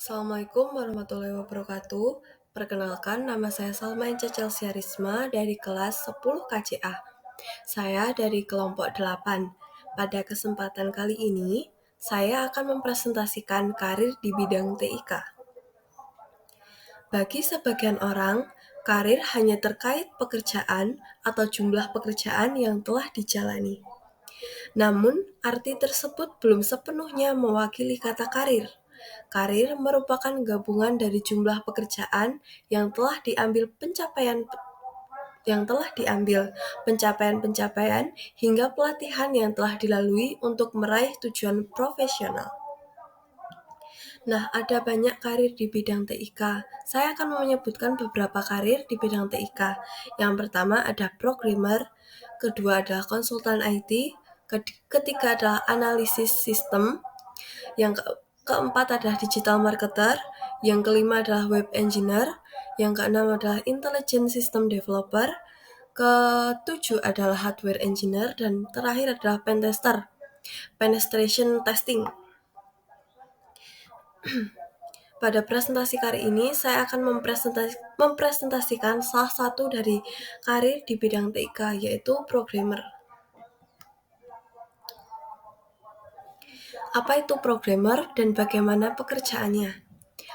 Assalamualaikum warahmatullahi wabarakatuh. Perkenalkan, nama saya Salma Inca Chelsea Risma dari kelas 10 KCA. Saya dari kelompok 8. Pada kesempatan kali ini, saya akan mempresentasikan karir di bidang TIK. Bagi sebagian orang, karir hanya terkait pekerjaan atau jumlah pekerjaan yang telah dijalani. Namun, arti tersebut belum sepenuhnya mewakili kata karir. Karir merupakan gabungan dari jumlah pekerjaan yang telah diambil pencapaian hingga pelatihan yang telah dilalui untuk meraih tujuan profesional. Nah, ada banyak karir di bidang TIK. Saya akan menyebutkan beberapa karir di bidang TIK. Yang pertama ada programmer, kedua adalah konsultan IT, ketiga adalah analisis sistem, yang keempat adalah digital marketer, yang kelima adalah web engineer, yang keenam adalah intelligent system developer, ketujuh adalah hardware engineer, dan terakhir adalah penetration testing. Pada presentasi kali ini, saya akan mempresentasikan salah satu dari karir di bidang TIK, yaitu programmer. Apa itu programmer dan bagaimana pekerjaannya?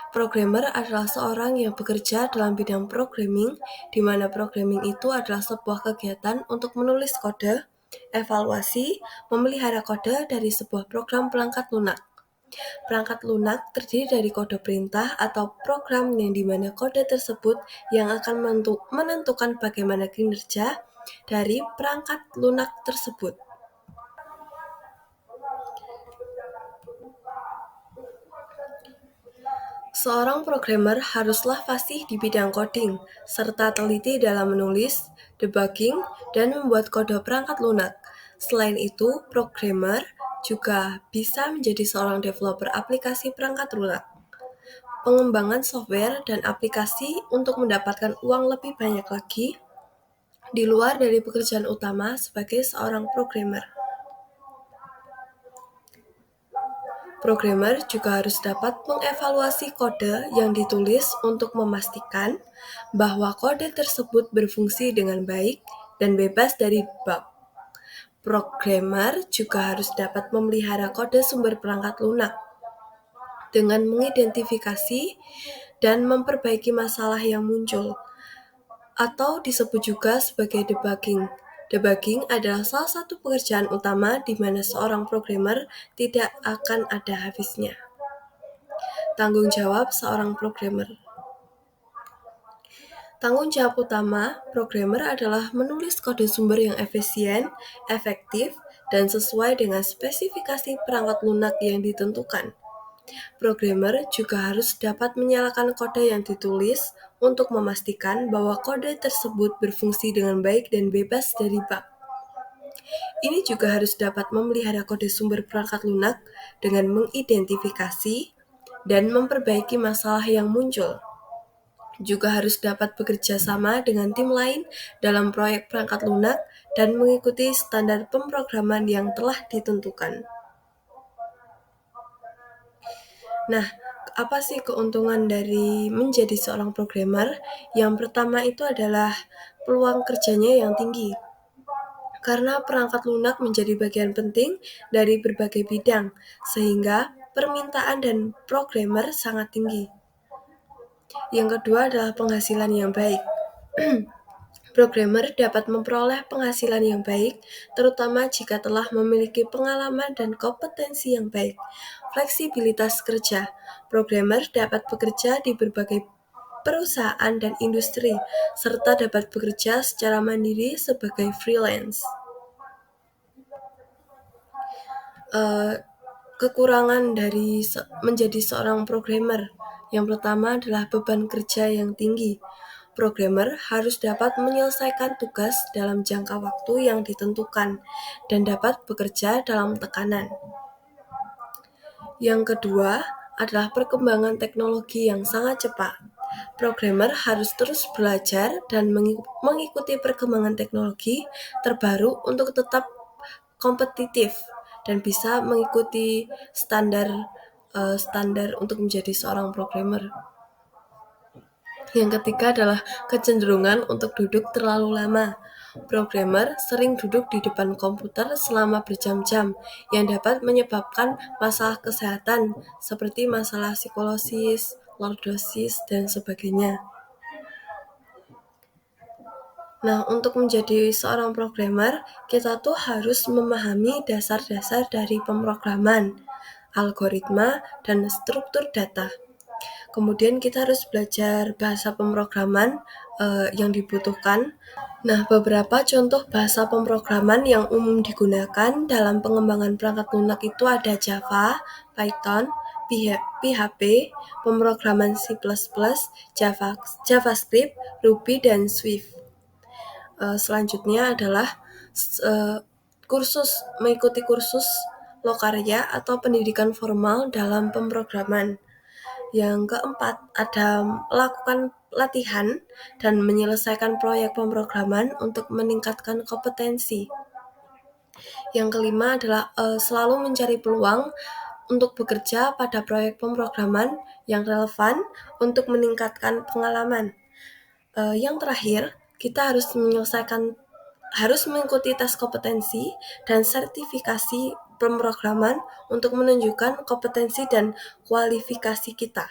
Programmer adalah seorang yang bekerja dalam bidang programming, di mana programming itu adalah sebuah kegiatan untuk menulis kode, evaluasi, memelihara kode dari sebuah program perangkat lunak. Perangkat lunak terdiri dari kode perintah atau program yang dimana kode tersebut yang akan menentukan bagaimana kinerja dari perangkat lunak tersebut. Seorang programmer haruslah fasih di bidang coding, serta teliti dalam menulis, debugging, dan membuat kode perangkat lunak. Selain itu, programmer juga bisa menjadi seorang developer aplikasi perangkat lunak. Pengembangan software dan aplikasi untuk mendapatkan uang lebih banyak lagi di luar dari pekerjaan utama sebagai seorang programmer. Programmer juga harus dapat mengevaluasi kode yang ditulis untuk memastikan bahwa kode tersebut berfungsi dengan baik dan bebas dari bug. Programmer juga harus dapat memelihara kode sumber perangkat lunak dengan mengidentifikasi dan memperbaiki masalah yang muncul, atau disebut juga sebagai debugging. Debugging adalah salah satu pekerjaan utama di mana seorang programmer tidak akan ada habisnya. Tanggung jawab seorang programmer. Tanggung jawab utama programmer adalah menulis kode sumber yang efisien, efektif, dan sesuai dengan spesifikasi perangkat lunak yang ditentukan. Programmer juga harus dapat menyalakan kode yang ditulis untuk memastikan bahwa kode tersebut berfungsi dengan baik dan bebas dari bug. Ini juga harus dapat memelihara kode sumber perangkat lunak dengan mengidentifikasi dan memperbaiki masalah yang muncul. Juga harus dapat bekerja sama dengan tim lain dalam proyek perangkat lunak dan mengikuti standar pemrograman yang telah ditentukan. Nah, apa sih keuntungan dari menjadi seorang programmer? Yang pertama itu adalah peluang kerjanya yang tinggi. Karena perangkat lunak menjadi bagian penting dari berbagai bidang, sehingga permintaan dan programmer sangat tinggi. Yang kedua adalah penghasilan yang baik. Programmer dapat memperoleh penghasilan yang baik, terutama jika telah memiliki pengalaman dan kompetensi yang baik. Fleksibilitas kerja. Programmer dapat bekerja di berbagai perusahaan dan industri, serta dapat bekerja secara mandiri sebagai freelance. Kekurangan dari menjadi seorang programmer. Yang pertama adalah beban kerja yang tinggi. Programmer harus dapat menyelesaikan tugas dalam jangka waktu yang ditentukan dan dapat bekerja dalam tekanan. Yang kedua adalah perkembangan teknologi yang sangat cepat. Programmer harus terus belajar dan mengikuti perkembangan teknologi terbaru untuk tetap kompetitif dan bisa mengikuti standar standar untuk menjadi seorang programmer. Yang ketiga adalah kecenderungan untuk duduk terlalu lama. Programmer sering duduk di depan komputer selama berjam-jam yang dapat menyebabkan masalah kesehatan seperti masalah psikolosis, lordosis, dan sebagainya. Nah, untuk menjadi seorang programmer, kita tuh harus memahami dasar-dasar dari pemrograman, algoritma, dan struktur data. Kemudian kita harus belajar bahasa pemrograman yang dibutuhkan. Nah, beberapa contoh bahasa pemrograman yang umum digunakan dalam pengembangan perangkat lunak itu ada Java, Python, PHP, pemrograman C++, JavaScript, Ruby, dan Swift. Selanjutnya adalah mengikuti kursus lokarya atau pendidikan formal dalam pemrograman. Yang keempat, ada melakukan latihan dan menyelesaikan proyek pemrograman untuk meningkatkan kompetensi. Yang kelima adalah selalu mencari peluang untuk bekerja pada proyek pemrograman yang relevan untuk meningkatkan pengalaman. Yang terakhir, kita harus mengikuti tes kompetensi dan sertifikasi pemrograman untuk menunjukkan kompetensi dan kualifikasi kita.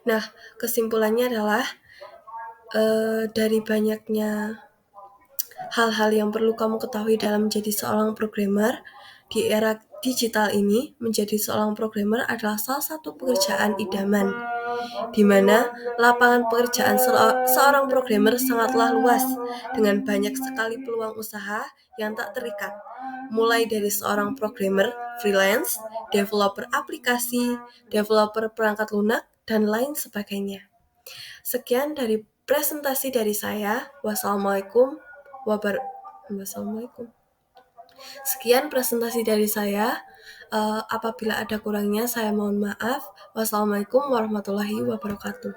Nah, kesimpulannya adalah dari banyaknya hal-hal yang perlu kamu ketahui dalam menjadi seorang programmer di era digital ini, menjadi seorang programmer adalah salah satu pekerjaan idaman, di mana lapangan pekerjaan seorang programmer sangatlah luas dengan banyak sekali peluang usaha yang tak terikat, mulai dari seorang programmer freelance, developer aplikasi, developer perangkat lunak, dan lain sebagainya. Sekian dari presentasi dari saya. Wassalamualaikum. Sekian presentasi dari saya. Apabila ada kurangnya, saya mohon maaf. Wassalamualaikum warahmatullahi wabarakatuh.